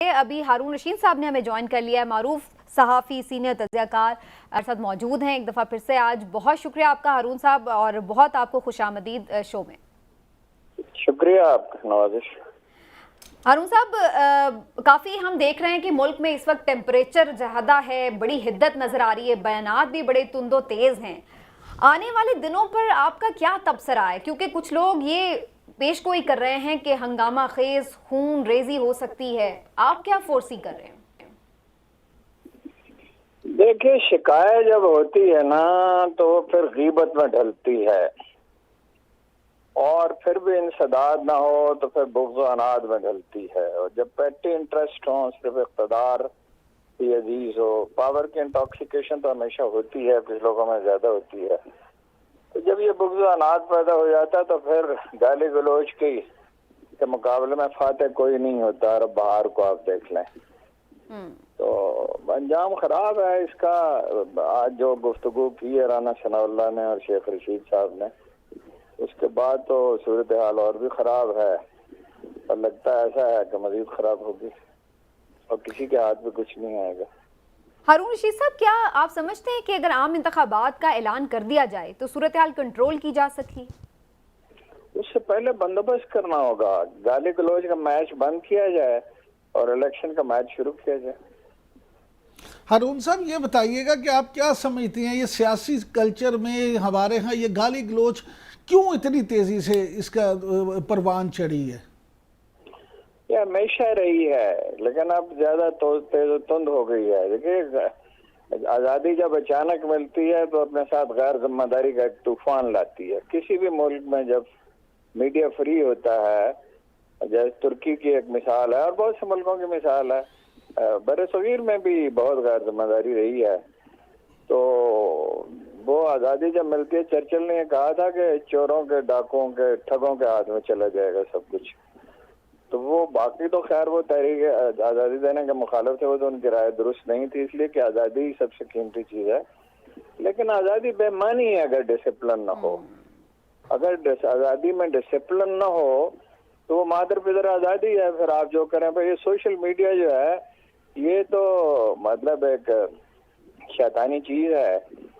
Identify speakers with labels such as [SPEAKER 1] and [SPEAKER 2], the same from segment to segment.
[SPEAKER 1] अभी हारून रशीद साहब ने हमें ज्वाइन कर लिया है, मारूफ सहाफ़ी सीनियर तज़कियाकार हमारे साथ मौजूद हैं। एक दफ़ा फिर से आज बहुत शुक्रिया आपका हारून साहब, और बहुत आपको खुशामदीद शो में।
[SPEAKER 2] शुक्रिया आपका नवाजिश।
[SPEAKER 1] हारून साहब, काफ़ी हम देख रहे हैं कि मुल्क में इस वक्त टेम्परेचर ज़्यादा है, बड़ी हिद्दत नज़र आ रही है, बयानात भी बड़े तुंदो तेज़ हैं। आने वाले दिनों पर आपका क्या तबसरा है? क्योंकि कुछ लोग ये पेश गोई कर रहे हैं कि हंगामा खेज खून रेजी हो सकती है, आप क्या फोर्सी कर रहे हैं?
[SPEAKER 2] देखिए, शिकायत जब होती है ना तो फिर गीबत में ढलती है, और फिर भी इंसदाद ना हो तो फिर बुग़्ज़ व अनाद में ढलती है। और जब पेटी इंटरेस्ट हो, सिर्फ इक़्तिदार की अजीज हो, पावर की इंटॉक्सिकेशन तो हमेशा होती है, कुछ लोगों में ज्यादा होती है। तो जब ये बुग़्ज़ व अनाद पैदा हो जाता है तो फिर गाली गलौज के मुकाबले में फातह कोई नहीं होता। और बाहर को आप देख लें तो अंजाम खराब है इसका। आज जो गुफ्तगू की है राना सनाउल्लाह ने और शेख रशीद साहब ने, उसके बाद तो सूरत हाल और भी खराब है, और लगता है ऐसा है कि मजीद खराब होगी और किसी के हाथ में कुछ नहीं आएगा।
[SPEAKER 1] हारून रशीद साहब, क्या आप समझते हैं कि अगर आम इंतखाबात का ऐलान कर दिया जाए तो सूरत हाल कंट्रोल की जा सकी?
[SPEAKER 2] उससे पहले बंदोबस्त करना होगा, गाली गलौज का मैच बंद किया जाए और इलेक्शन का मैच शुरू किया जाए।
[SPEAKER 3] हारून साहब, ये बताइएगा कि आप क्या समझती हैं, ये सियासी कल्चर में हमारे यहाँ ये गाली गलौज क्यों इतनी तेजी से इसका परवान चढ़ी है?
[SPEAKER 2] ये हमेशा रही है, लेकिन अब ज्यादा तुंद हो गई है। देखिए, आज़ादी जब अचानक मिलती है तो अपने साथ गैर जिम्मेदारी का एक तूफान लाती है। किसी भी मुल्क में जब मीडिया फ्री होता है, जैसे तुर्की की एक मिसाल है और बहुत से मुल्कों की मिसाल है, बरसगीर में भी बहुत गैर जिम्मेदारी रही है। तो वो आज़ादी जब मिलती है, चर्चिल ने कहा था कि चोरों के, डाकुओं के, ठगों के हाथ में चला जाएगा सब कुछ। तो वो बाकी तो खैर वो तहरीक आज़ादी देने के मुखालिफ थे, वो तो उनकी राय दुरुस्त नहीं थी, इसलिए कि आज़ादी सबसे कीमती चीज़ है। लेकिन आज़ादी बेमानी है अगर डिसिप्लिन ना हो। अगर आज़ादी में डिसिप्लिन ना हो तो वो मादर पिदर आज़ादी है। फिर आप जो करें भाई, ये सोशल मीडिया जो है ये तो मतलब एक शैतानी चीज़ है,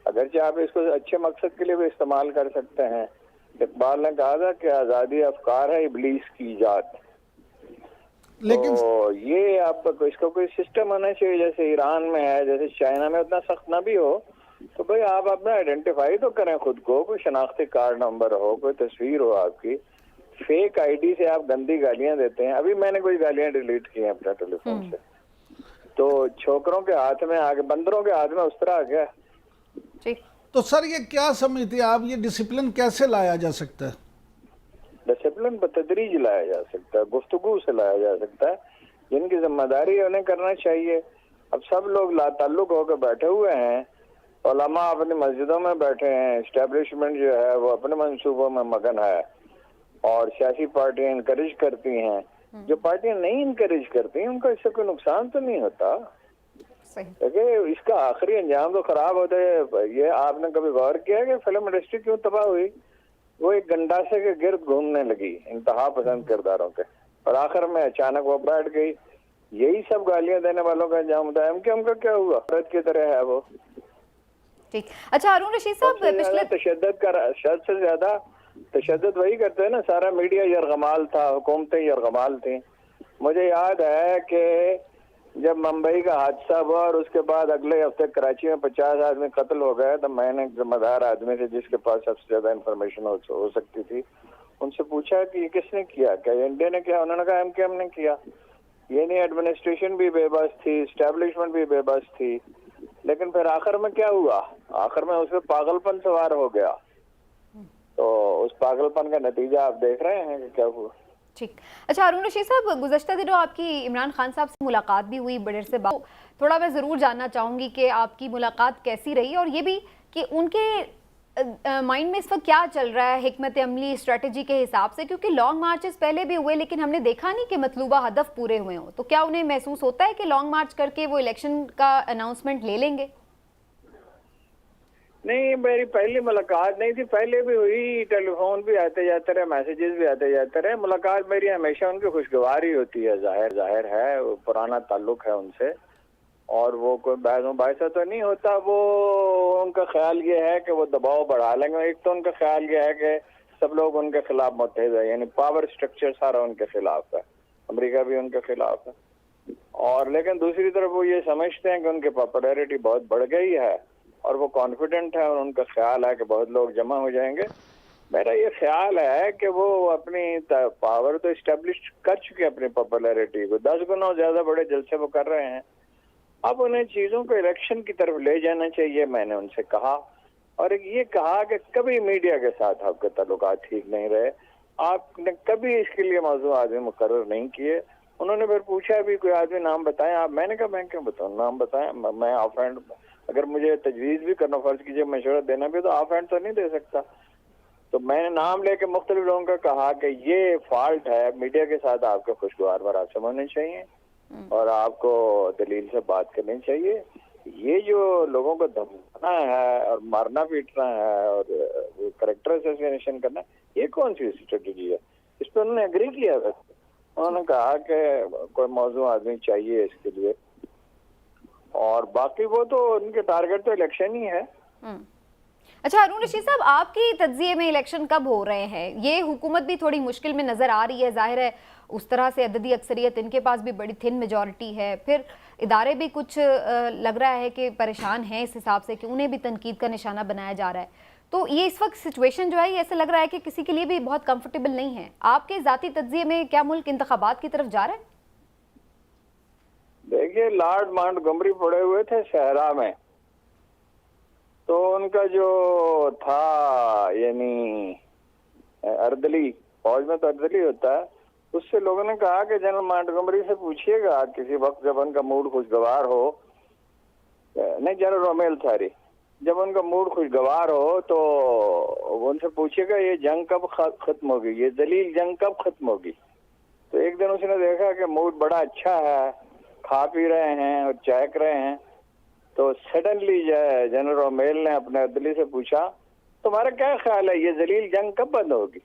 [SPEAKER 2] अगरचे आप इसको अच्छे मकसद के लिए भी इस्तेमाल कर सकते हैं। इकबाल ने कहा था कि आज़ादी अफकार है इब्लीस की ईजाद। लेकिन तो ये आपका इसका कोई सिस्टम होना चाहिए, जैसे ईरान में है, जैसे चाइना में, उतना सख्त ना भी हो तो भाई आप अपना आइडेंटिफाई तो करें खुद को, कोई शनाख्ती कार्ड नंबर हो, कोई तस्वीर हो आपकी। फेक आईडी से आप गंदी गालियां देते हैं। अभी मैंने कोई गालियां डिलीट की हैं अपने टेलीफोन से, तो छोकरों के हाथ में आगे, बंदरों के हाथ में उस तरह आ गया।
[SPEAKER 3] तो सर, ये क्या समझते हैं आप, ये डिसिप्लिन कैसे लाया जा सकता है?
[SPEAKER 2] डिसिप्लिन बतदरीज लाया जा सकता है, गुफ्तगू से लाया जा सकता है। जिनकी जिम्मेदारी है उन्हें करना चाहिए। अब सब लोग लाताल्लुक होकर बैठे हुए हैं, उलमा अपनी मस्जिदों में बैठे हैं, एस्टेब्लिशमेंट जो है वो अपने मंसूबों में मगन है, और सियासी पार्टियां इनकरेज करती हैं। जो पार्टियां नहीं इनकरेज करती हैं उनका इससे कोई नुकसान तो नहीं होता। देखिए, इसका आखिरी अंजाम तो खराब होता है। ये आपने कभी गौर किया कि फिल्म इंडस्ट्री क्यों तबाह हुई? वो एक गंडासे के गिर्द घूमने लगी इंतहा पसंद किरदारों के, और आखिर में अचानक वो बैठ गई। यही सब गालियां देने वालों का अंजाम होता है। एमकेएम का क्या हुआ? औरत की तरह है वो।
[SPEAKER 1] ठीक। अच्छा हारून रशीद साहब, पिछले
[SPEAKER 2] तशद्दुद का शद से ज्यादा तशद्दुद वही करते हैं ना। सारा मीडिया यरगमाल था, हुकूमतें यरगमाल थी। मुझे याद है कि जब मुंबई का हादसा हुआ और उसके बाद अगले हफ्ते कराची में 50 आदमी कत्ल हो गए, तो मैंने जिम्मेदार आदमी से, जिसके पास सबसे ज्यादा इंफॉर्मेशन हो सकती थी, उनसे पूछा कि ये किसने किया? क्या इंडिया ने किया? उन्होंने कहा एमकेएम ने किया। ये नहीं, एडमिनिस्ट्रेशन भी बेबस थी, एस्टेब्लिशमेंट भी बेबस थी। लेकिन फिर आखिर में क्या हुआ? आखिर में उसमें पागलपन सवार हो गया। तो उस पागलपन का नतीजा आप देख रहे हैं कि क्या हुआ।
[SPEAKER 1] ठीक। अच्छा हारून रशीद साहब, गुज़श्ता दिनों आपकी इमरान खान साहब से मुलाकात भी हुई, बड़े से बात, थोड़ा मैं ज़रूर जानना चाहूँगी कि आपकी मुलाकात कैसी रही, और ये भी कि उनके माइंड में इस वक्त क्या चल रहा है हिकमत अमली स्ट्रेटजी के हिसाब से, क्योंकि लॉन्ग मार्चेस पहले भी हुए लेकिन हमने देखा नहीं कि मतलूबा हदफ पूरे हुए हों। तो क्या उन्हें महसूस होता है कि लॉन्ग मार्च करके वो इलेक्शन का अनाउंसमेंट ले लेंगे?
[SPEAKER 2] नहीं, मेरी पहली मुलाकात नहीं थी, पहले भी हुई, टेलीफोन भी आते जाते रहे, मैसेजेस भी आते जाते रहे। मुलाकात मेरी हमेशा उनकी खुशगवार ही होती है, जाहिर है, वो पुराना ताल्लुक है उनसे, और वो कोई बायसा तो नहीं होता। वो उनका ख्याल ये है कि वो दबाव बढ़ा लेंगे। एक तो उनका ख्याल ये है कि सब लोग उनके खिलाफ मुत्तहिद है, यानी पावर स्ट्रक्चर सारा उनके खिलाफ है, अमेरिका भी उनके खिलाफ है। और लेकिन दूसरी तरफ वो ये समझते हैं कि उनकी पॉपुलैरिटी बहुत बढ़ गई है और वो कॉन्फिडेंट है और उनका ख्याल है कि बहुत लोग जमा हो जाएंगे। मेरा ये ख्याल है कि वो अपनी पावर तो इस्टेब्लिश कर चुके हैं, अपनी पॉपुलैरिटी को 10 गुना ज्यादा बड़े जलसे वो कर रहे हैं। अब उन्हें चीजों को इलेक्शन की तरफ ले जाना चाहिए, मैंने उनसे कहा, और ये कहा कि कभी मीडिया के साथ आपके ताल्लुकात ठीक नहीं रहे, आपने कभी इसके लिए मौजूद आदमी मुकर्रर नहीं किए। उन्होंने फिर पूछा भी कोई आदमी नाम बताएं आप, मैंने कहा मैं क्यों बताऊं, नाम बताएं, मैं ऑफ हैंड, अगर मुझे तजवीज भी करना, फर्ज कीजिए मशवरा देना भी, तो ऑफ हैंड तो नहीं दे सकता। तो मैंने नाम लेके मुख्तलिफ लोगों का कहा कि ये फॉल्ट है, मीडिया के साथ आपके खुशगवार मरासम होने चाहिए और आपको दलील से बात करनी चाहिए। ये जो लोगों को धमकाना है और मारना पीटना है और करेक्टर असोसिएशन करना, ये कौन सी स्ट्रेटेजी है? इस पर उन्होंने एग्री किया। वैसे उन्होंने कहा कि कोई मौजूद आदमी चाहिए इसके लिए, और बाकी वो तो उनके टारगेट तो इलेक्शन ही है।
[SPEAKER 1] अच्छा हारून रशीद साहब, आपकी तज्जिए में इलेक्शन कब हो रहे हैं? ये हुकूमत भी थोड़ी मुश्किल में नजर आ रही है, जाहिर है उस तरह से अददी अक्सरियत इनके पास भी बड़ी थिन मेजॉरिटी है, फिर इदारे भी कुछ लग रहा है कि परेशान हैं इस हिसाब से कि उन्हें भी तनकीद का निशाना बनाया जा रहा है। तो ये इस वक्त सिचुएशन जो है ये ऐसा लग रहा है कि किसी के लिए भी बहुत कंफर्टेबल नहीं है। आपके ज़ाती तज्जिए में क्या मुल्क इंतखाबात की तरफ जा रहा है?
[SPEAKER 2] देखिए, लॉर्ड मॉन्टगोमरी पड़े हुए थे सहरा में, तो उनका जो था यानी अर्दली, फौज में तो अर्दली होता है, उससे लोगों ने कहा कि जनरल मॉन्टगोमरी से पूछिएगा किसी वक्त जब उनका मूड खुशगवार हो, नहीं जनरल रोमेल सॉरी, जब उनका मूड खुशगवार हो तो उनसे पूछिएगा ये जंग कब खत्म होगी, ये जलील जंग कब खत्म होगी। तो एक दिन उसने देखा कि मूड बड़ा अच्छा है, खा पी रहे हैं और चहक रहे हैं, तो सडनली जनरल रोमेल ने अपने अदली से पूछा तुम्हारा क्या ख्याल है ये जलील जंग कब बंद होगी?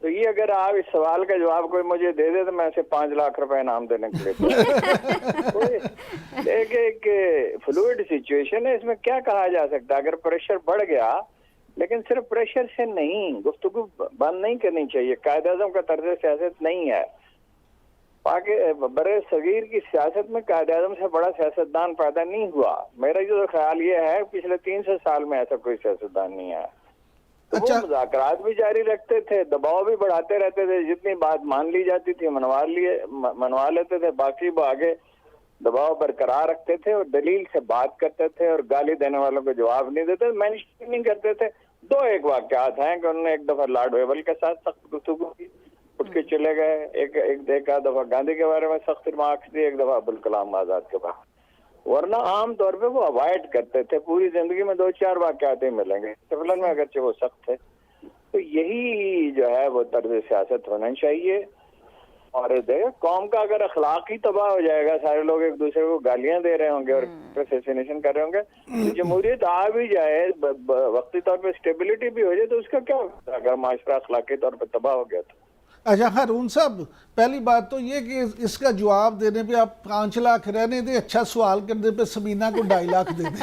[SPEAKER 2] तो ये अगर आप इस सवाल का जवाब कोई मुझे दे दे तो मैं उसे 5 लाख रुपए इनाम देने के लिए। एक फ्लूइड सिचुएशन है, इसमें क्या कहा जा सकता है? अगर प्रेशर बढ़ गया, लेकिन सिर्फ प्रेशर से नहीं, गुफ्तगू बंद नहीं करनी चाहिए। कायद-ए-आज़म का तर्ज सियासत नहीं है। बड़े सगीर की सियासत में कायद-ए-आज़म से बड़ा सियासतदान पैदा नहीं हुआ। मेरा जो ख्याल ये है पिछले 300 साल में ऐसा कोई सियासतदान नहीं आया। तो अच्छा, वो मुज़ाकरात भी जारी रखते थे, दबाव भी बढ़ाते रहते थे, जितनी बात मान ली जाती थी मनवा लेते थे, बाकी वो आगे दबाव बरकरार रखते थे और दलील से बात करते थे और गाली देने वालों को जवाब नहीं देते, मैनेजमेंट नहीं करते थे। 2-1 वाकयात हैं कि उन्होंने एक दफा लॉर्ड वेवल के साथ सख्त गुफ्तगू की, उठ के चले गए, एक आध दफा गांधी के बारे में सख्त रिमार्क्स दिए, एक दफा अब्दुल कलाम आजाद के बारे, वरना आम तौर पे वो अवॉइड करते थे। पूरी जिंदगी में 2-4 वाकयात ही मिलेंगे, सिविलन में अगरचे वो सख्त है। तो यही जो है वो तर्ज सियासत होना चाहिए। और देखो, कौम का अगर अखलाक ही तबाह हो जाएगा, सारे लोग एक दूसरे को गालियां दे रहे होंगे और असैसिनेशन कर रहे होंगे, तो जमहूरियत आ भी जाए, वक्ती तौर पे स्टेबिलिटी भी हो जाए, तो उसका क्या होगा अगर माशरा अखलाकी तौर पर तबाह हो गया तो?
[SPEAKER 3] अच्छा हारून साहब, पहली बात तो ये कि इसका जवाब देने पे आप 5 लाख रहने दें, अच्छा सवाल करने पे सबीना को 2.5 लाख दे दें।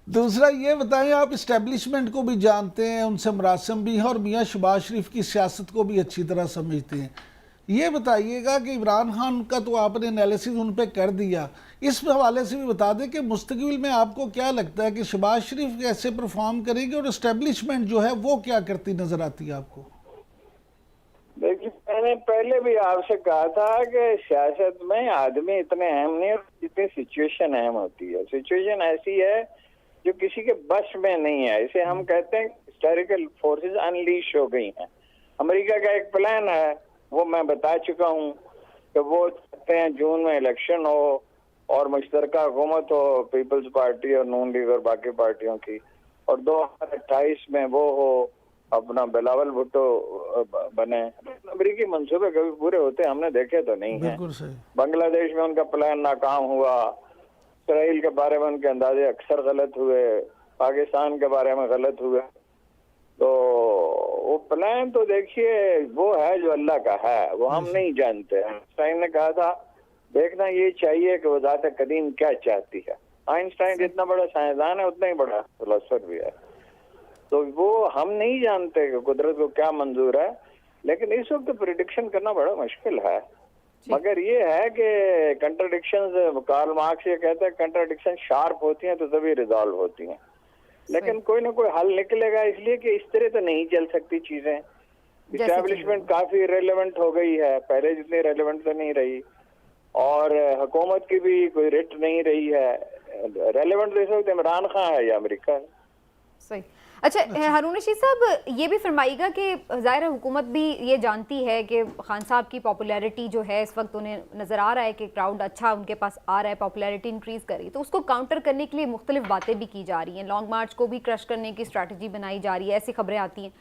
[SPEAKER 3] दूसरा ये बताएं, आप इस्टेब्लिशमेंट को भी जानते हैं, उनसे मुरासम भी हैं और मियाँ शहबाज शरीफ की सियासत को भी अच्छी तरह समझते हैं। ये बताइएगा कि इमरान खान का तो आपने एनालिसिस उन पर कर दिया, इस हवाले से भी बता दें कि मुस्तकबिल में आपको क्या लगता है कि शहबाज शरीफ कैसे परफॉर्म करेंगे और इस्टेब्लिशमेंट जो है वो क्या करती नजर आती है आपको?
[SPEAKER 2] देखिए, मैंने पहले भी आपसे कहा था कि सियासत में आदमी इतने अहम नहीं है जितनी सिचुएशन अहम होती है। सिचुएशन ऐसी है जो किसी के बस में नहीं है, इसे हम कहते हैं हिस्टोरिकल फोर्सेस अनलीश हो गई हैं। अमेरिका का एक प्लान है, वो मैं बता चुका हूँ कि वो चाहते हैं जून में इलेक्शन हो और मुश्तरका हुकूमत हो, पीपल्स पार्टी और नून लीग और बाकी पार्टियों की, और 2028 में वो हो, अपना बिलावल भुट्टो बने। अमेरिकी मंसूबे कभी पूरे होते हमने देखे तो नहीं है। बांग्लादेश में उनका प्लान नाकाम हुआ, इसराइल के बारे में उनके अंदाजे अक्सर गलत हुए, पाकिस्तान के बारे में गलत हुए। तो वो प्लान तो देखिए वो है जो अल्लाह का है, वो हम नहीं जानते। आइंस्टाइन ने कहा था देखना ये चाहिए कि वो ज़ात कदीम क्या चाहती है। आइंस्टाइन जितना बड़ा साइंसदान है उतना ही बड़ा फिलोसफर भी है। तो वो हम नहीं जानते कि कुदरत को क्या मंजूर है, लेकिन इस वक्त प्रिडिक्शन करना बड़ा मुश्किल है। मगर ये है कि कंट्राडिक्शंस, कार्ल मार्क्स ये कहते हैं कंट्राडिक्शन शार्प होती हैं तो तभी रिजॉल्व होती हैं, लेकिन कोई ना कोई हल निकलेगा। इसलिए कि इस तरह तो नहीं चल सकती चीजें। इस्टेब्लिशमेंट काफी रेलेवेंट हो गई है, पहले जितनी रेलेवेंट तो नहीं रही, और हुकूमत की भी कोई रिट नहीं रही है। रेलेवेंट तो इस वक्त इमरान खान है या अमेरिका है।
[SPEAKER 1] सही। अच्छा हारून रशीद साहब, ये भी फरमाइएगा कि ज़ाहिर है हुकूमत भी ये जानती है कि खान साहब की पॉपुलैरिटी जो है इस वक्त उन्हें नज़र आ रहा है कि क्राउड अच्छा उनके पास आ रहा है, पॉपुलैरिटी इंक्रीज़ करी, तो उसको काउंटर करने के लिए मुख्तलिफ बातें भी की जा रही हैं। लॉन्ग मार्च को भी क्रश करने की स्ट्रैटेजी बनाई जा रही है, ऐसी खबरें आती हैं।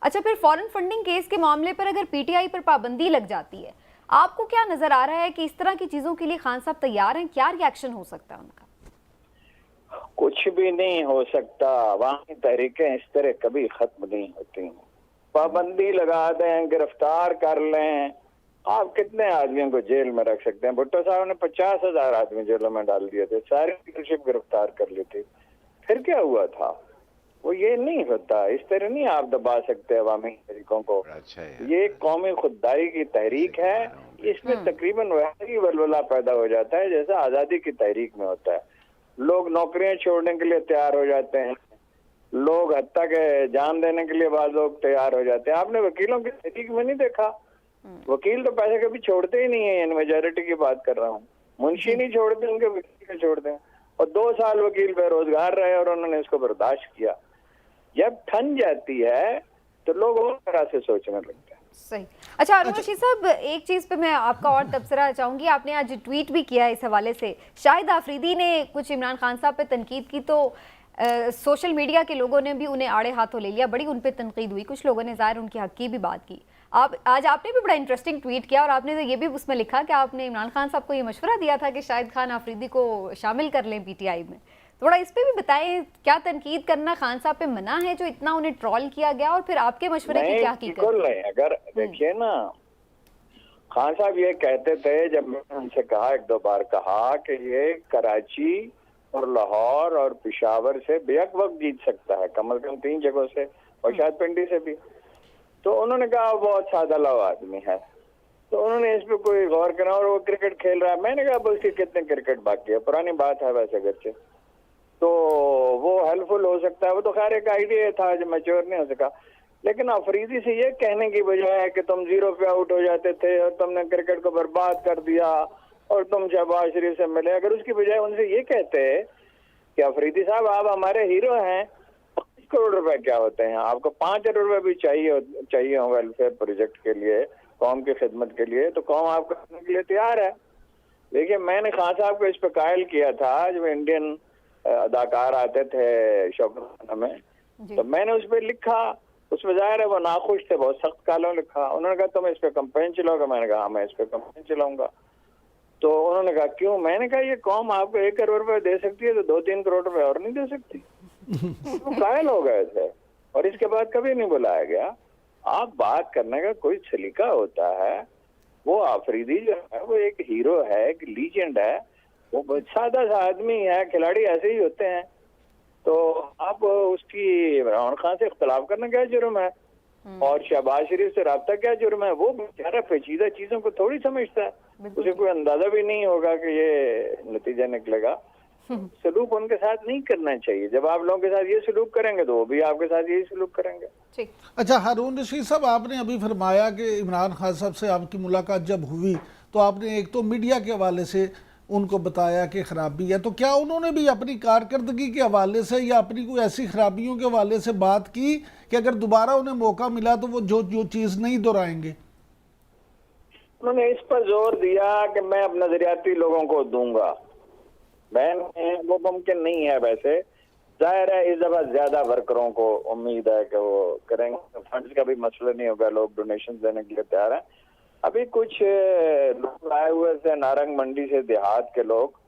[SPEAKER 1] अच्छा, फिर फॉरेन फंडिंग केस के मामले पर अगर PTI पर पाबंदी लग जाती है, आपको क्या नज़र आ रहा है कि इस तरह की चीज़ों के लिए खान साहब तैयार हैं? क्या रिएक्शन हो सकता है उनका?
[SPEAKER 2] कुछ भी नहीं हो सकता। अवामी तहरीकें इस तरह कभी खत्म नहीं होती। पाबंदी लगा दें, गिरफ्तार कर लें, आप कितने आदमियों को जेल में रख सकते हैं? भुट्टो साहब ने 50,000 आदमी जेलों में डाल दिए थे, सारी लीडरशिप गिरफ्तार कर ली थी। फिर क्या हुआ था? वो ये नहीं होता, इस तरह नहीं आप दबा सकते अवामी तहरीकों को।
[SPEAKER 4] अच्छा
[SPEAKER 2] ये कौमी खुददारी की तहरीक है, इसमें तकरीबन वैसा ही वलवला पैदा हो जाता है जैसा आज़ादी की तहरीक में होता है। लोग नौकरियां छोड़ने के लिए तैयार हो जाते हैं, लोग हत्या के जान देने के लिए बाद लोग तैयार हो जाते हैं। आपने वकीलों की तहरीक में नहीं देखा? वकील तो पैसे कभी छोड़ते ही नहीं है। मेजॉरिटी की बात कर रहा हूँ, मुंशी नहीं छोड़ते, उनके वकील छोड़ते हैं। और 2 साल वकील बेरोजगार रहे और उन्होंने इसको बर्दाश्त किया। जब ठन जाती है तो लोग और तरह से सोचने लगते हैं।
[SPEAKER 1] सही। अच्छा हारून रशीद साहब, एक चीज़ पे मैं आपका और तबसरा चाहूँगी। आपने आज ट्वीट भी किया इस हवाले से, शाहिद आफरीदी ने कुछ इमरान खान साहब पे तनकीद की, तो सोशल मीडिया के लोगों ने भी उन्हें आड़े हाथों ले लिया, बड़ी उन पे तनकीद हुई, कुछ लोगों ने ज़ाहिर उनके हक की भी बात की। आज आपने भी बड़ा इंटरेस्टिंग ट्वीट किया और आपने तो ये भी उसमें लिखा कि आपने इमरान खान साहब को ये मशवरा दिया था कि शाहिद खान आफरीदी को शामिल कर लें PTI में। थोड़ा इस पे भी बताएं, क्या तनकीद करना खान साहब पे मना है जो इतना उन्हें ट्रोल किया गया, और फिर आपके मशवरे की क्या हकीकत?
[SPEAKER 2] बिल्कुल नहीं। अगर देखिए ना, खान साहब ये कहते थे, जब मैंने उनसे कहा, 1-2 बार कहा कि ये कराची और लाहौर और पेशावर से बेहक वक्त जीत सकता है, कम से कम 3 जगहों से, और शायद पिंडी से भी। तो उन्होंने कहा बहुत सादा लव आदमी है, तो उन्होंने इस पे कोई गौर करा, और वो क्रिकेट खेल रहा है। मैंने कहा बल्कि कितने क्रिकेट बाकी है, पुरानी बात है वैसे अगरचे, तो वो हेल्पफुल हो सकता है। वो तो खैर एक आइडिया था जो मैच्योर नहीं हो सका। लेकिन अफरीदी से ये कहने की बजाय कि तुम 0 पे आउट हो जाते थे और तुमने क्रिकेट को बर्बाद कर दिया और तुम शहबाज शरीफ से मिले, अगर उसकी बजाय उनसे ये कहते कि अफरीदी साहब आप हमारे हीरो हैं, 5 करोड़ रुपए क्या होते हैं, आपको 5 करोड़ रुपए भी चाहिए हो वेलफेयर प्रोजेक्ट के लिए, कौम की खिदमत के लिए, तो कौम आपको करने के लिए तैयार है। देखिए, मैंने खान साहब को इस पर कायल किया था जब इंडियन अदाकार आते थे शौकत में, तो मैंने उस पर लिखा, उसमें जाहिर है वो नाखुश थे, बहुत सख्त कालों लिखा। उन्होंने कहा तुम इस पे कंपेन चलाओगे? मैंने कहा हाँ मैं इस पे कंपेन चलाऊंगा। तो उन्होंने कहा क्यों? मैंने कहा ये कौम आपको 1 करोड़ रुपए दे सकती है तो 2-3 करोड़ रुपए और नहीं दे सकती। तो कायल हो गए थे, और इसके बाद कभी नहीं बुलाया गया। आप बात करने का कोई सलीका होता है। वो आफरीदी जो है वो एक हीरो है, एक लीजेंड है, वो बहुत सादा सा आदमी है, खिलाड़ी ऐसे ही होते हैं। तो आप उसकी इमरान खान से इख्तलाफ करना क्या जुर्म है, और शहबाज शरीफ से राब्ता क्या जुर्म है? वो बेचारा पेचीदा चीजों को थोड़ी समझता है, उसे कोई अंदाजा भी नहीं होगा कि ये नतीजा निकलेगा। सलूक उनके साथ नहीं करना चाहिए। जब आप लोगों के साथ ये सलूक करेंगे तो वो भी आपके साथ यही सलूक करेंगे।
[SPEAKER 3] अच्छा हारून रशीद साहब, आपने अभी फरमाया कि इमरान खान साहब से आपकी मुलाकात जब हुई तो आपने एक तो मीडिया के हवाले से उनको बताया कि खराबी है, तो क्या उन्होंने भी अपनी कारकर्दगी के हवाले से या अपनी कोई ऐसी खराबियों के हवाले से बात की कि अगर दोबारा उन्हें मौका मिला तो वो जो चीज़ नहीं दोहराएंगे?
[SPEAKER 2] उन्होंने इस पर जोर दिया कि मैं अब नजरियाती लोगों को दूंगा। मैंने वो मुमकिन नहीं है। वैसे जाहिर है इस दफा ज्यादा वर्करों को उम्मीद है कि वो करेंगे। फंड्स का भी मसला नहीं होगा, लोग डोनेशन देने के लिए तैयार हैं। अभी कुछ लोग आए हुए थे नारंग मंडी से, देहात के लोग,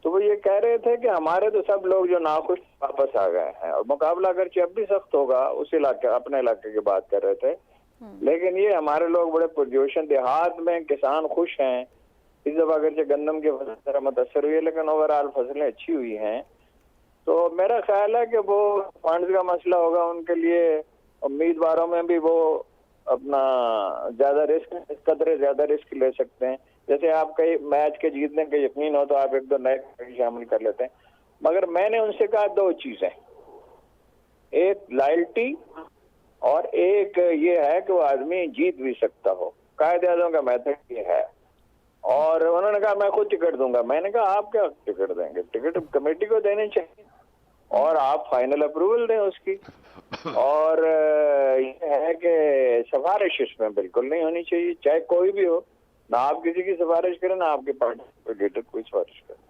[SPEAKER 2] तो वो ये कह रहे थे कि हमारे तो सब लोग जो नाखुश वापस आ गए हैं, और मुकाबला अगरचे अब भी सख्त होगा, उस इलाके अपने इलाके की बात कर रहे थे, लेकिन ये हमारे लोग बड़े पुरजोश हैं, देहात में किसान खुश हैं। इस दफा अगरचे गंदम की फसल जरा मुतासर हुई है, लेकिन ओवरऑल फसलें अच्छी हुई हैं। तो मेरा ख्याल है कि वो फंड्स का मसला होगा उनके लिए, उम्मीदवारों में भी वो अपना ज्यादा रिस्क ले सकते हैं। जैसे आप कई मैच के जीतने के यकीन हो तो आप एक दो नए शामिल कर लेते हैं, मगर मैंने उनसे कहा दो चीजें, एक लॉयल्टी और एक ये है कि वो आदमी जीत भी सकता हो। कायदे-आज़म का मेथड ये है। और उन्होंने कहा मैं खुद टिकट दूंगा। मैंने कहा आप क्या टिकट देंगे, टिकट कमेटी को देनी चाहिए और आप फाइनल अप्रूवल दें उसकी। और ये है कि सिफारिश इसमें बिल्कुल नहीं होनी चाहिए, चाहे कोई भी हो, ना आप किसी की सिफारिश करें ना आपके पार्टी लीडर कोई सिफारिश करें।